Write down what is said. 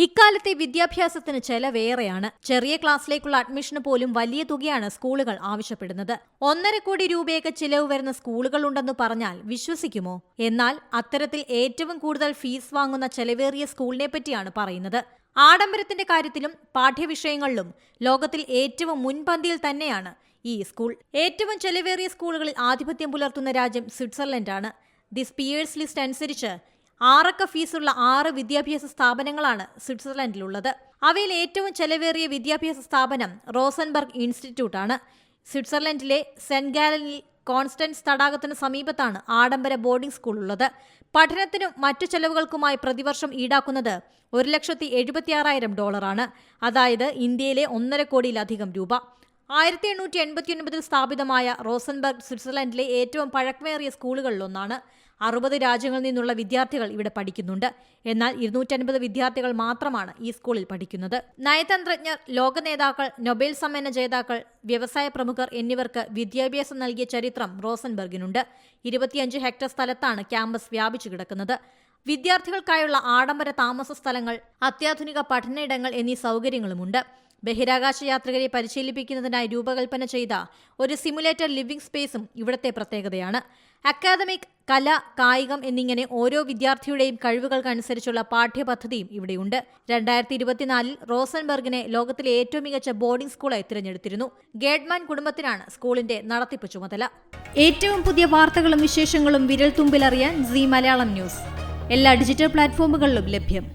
ഇക്കാലത്തെ വിദ്യാഭ്യാസത്തിന് ചെലവേറെയാണ്. ചെറിയ ക്ലാസ്സിലേക്കുള്ള അഡ്മിഷന് പോലും വലിയ തുകയാണ് സ്കൂളുകൾ ആവശ്യപ്പെടുന്നത്. 1.5 കോടി രൂപയൊക്കെ ചിലവ് വരുന്ന സ്കൂളുകളുണ്ടെന്ന് പറഞ്ഞാൽ വിശ്വസിക്കുമോ? എന്നാൽ അത്തരത്തിൽ ഏറ്റവും കൂടുതൽ ഫീസ് വാങ്ങുന്ന ചെലവേറിയ സ്കൂളിനെ പറ്റിയാണ് പറയുന്നത്. ആഡംബരത്തിന്റെ കാര്യത്തിലും പാഠ്യവിഷയങ്ങളിലും ലോകത്തിൽ ഏറ്റവും മുൻപന്തിയിൽ തന്നെയാണ് ഈ സ്കൂൾ. ഏറ്റവും ചെലവേറിയ സ്കൂളുകളിൽ ആധിപത്യം പുലർത്തുന്ന രാജ്യം സ്വിറ്റ്സർലൻഡാണ്. ദി സ്പിയേഴ്സ് ലിസ്റ്റ് അനുസരിച്ച് 6 ഫീസുള്ള 6 വിദ്യാഭ്യാസ സ്ഥാപനങ്ങളാണ് സ്വിറ്റ്സർലൻഡിലുള്ളത്. അവയിൽ ഏറ്റവും ചെലവേറിയ വിദ്യാഭ്യാസ സ്ഥാപനം റോസൻബർഗ് ഇൻസ്റ്റിറ്റ്യൂട്ടാണ്. സ്വിറ്റ്സർലൻഡിലെ സെന്റ് ഗാലനിൽ കോൺസ്റ്റൻസ് തടാകത്തിന് സമീപത്താണ് ആഡംബര ബോർഡിംഗ് സ്കൂൾ ഉള്ളത്. പഠനത്തിനും മറ്റു ചെലവുകൾക്കുമായി പ്രതിവർഷം ഈടാക്കുന്നത് $1,76,000, അതായത് ഇന്ത്യയിലെ 1.5 കോടിയിലധികം രൂപ. 1889 സ്ഥാപിതമായ റോസൻബർഗ് സ്വിറ്റ്സർലൻഡിലെ ഏറ്റവും പഴക്കമേറിയ സ്കൂളുകളിലൊന്നാണ്. 60 രാജ്യങ്ങളിൽ നിന്നുള്ള വിദ്യാർത്ഥികൾ ഇവിടെ പഠിക്കുന്നുണ്ട്. എന്നാൽ 250 വിദ്യാർത്ഥികൾ മാത്രമാണ് ഈ സ്കൂളിൽ പഠിക്കുന്നത്. നയതന്ത്രജ്ഞർ, ലോക നേതാക്കൾ, നൊബേൽ സമ്മാന ജേതാക്കൾ, വ്യവസായ പ്രമുഖർ എന്നിവർക്ക് വിദ്യാഭ്യാസം നൽകിയ ചരിത്രം റോസൻബർഗിനുണ്ട്. 25 ഹെക്ടർ സ്ഥലത്താണ് ക്യാമ്പസ് വ്യാപിച്ചു കിടക്കുന്നത്. വിദ്യാർത്ഥികൾക്കായുള്ള ആഡംബര താമസ സ്ഥലങ്ങൾ, അത്യാധുനിക പഠനയിടങ്ങൾ എന്നീ സൗകര്യങ്ങളുമുണ്ട്. ബഹിരാകാശ യാത്രികരെ പരിശീലിപ്പിക്കുന്നതിനായി രൂപകൽപ്പന ചെയ്ത ഒരു സിമുലേറ്റർ ലിവിംഗ് സ്പേസും ഇവിടത്തെ പ്രത്യേകതയാണ്. അക്കാദമിക്, കല, കായികം എന്നിങ്ങനെ ഓരോ വിദ്യാർത്ഥിയുടെയും കഴിവുകൾക്കനുസരിച്ചുള്ള പാഠ്യപദ്ധതിയും ഇവിടെയുണ്ട്. 2024 റോസൻബർഗിനെ ലോകത്തിലെ ഏറ്റവും മികച്ച ബോർഡിംഗ് സ്കൂളായി തിരഞ്ഞെടുത്തിരുന്നു. ഗേഡ്മാൻ കുടുംബത്തിനാണ് സ്കൂളിന്റെ നടത്തിപ്പ് ചുമതല. ഏറ്റവും പുതിയ വാർത്തകളും വിശേഷങ്ങളും വിരൽ തുമ്പിലറിയാൻ സീ മലയാളം ന്യൂസ് എല്ലാ ഡിജിറ്റൽ പ്ലാറ്റ്ഫോമുകളിലും ലഭ്യം.